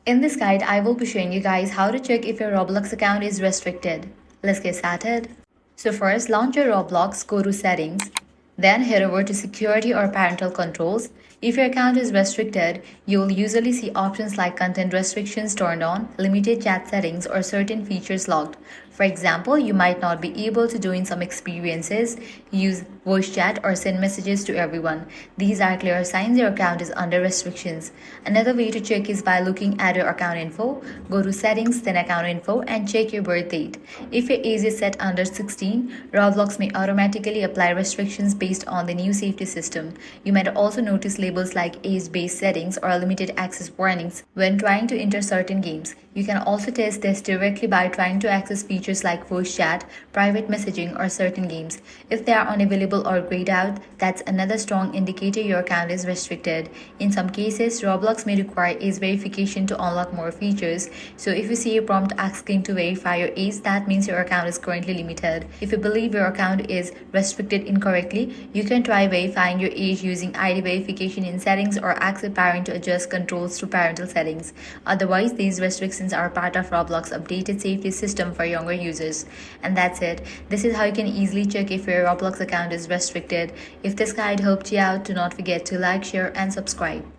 In this guide, I will be showing you guys how to check if your Roblox account is restricted. Let's get started. So first, launch your Roblox, go to settings, then head over to security or parental controls. If your account is restricted, you will usually see options like content restrictions turned on, limited chat settings, or certain features locked. For example, you might not be able to do in some experiences, use voice chat or send messages to everyone. These are clear signs your account is under restrictions. Another way to check is by looking at your account info. Go to settings, then account info and check your birth date. If your age is set under 16, Roblox may automatically apply restrictions based on the new safety system. You might also notice labels like age-based settings or limited access warnings when trying to enter certain games. You can also test this directly by trying to access features like voice chat, private messaging, or certain games. If they are unavailable or grayed out, that's another strong indicator your account is restricted. In some cases, Roblox may require age verification to unlock more features. So if you see a prompt asking to verify your age, that means your account is currently limited. If you believe your account is restricted incorrectly, you can try verifying your age using ID verification in settings or ask a parent to adjust controls through parental settings. Otherwise, these restrictions are part of Roblox's updated safety system for younger users. And that's it. This is how you can easily check if your Roblox account is restricted. If this guide helped you out, do not forget to like, share, and subscribe.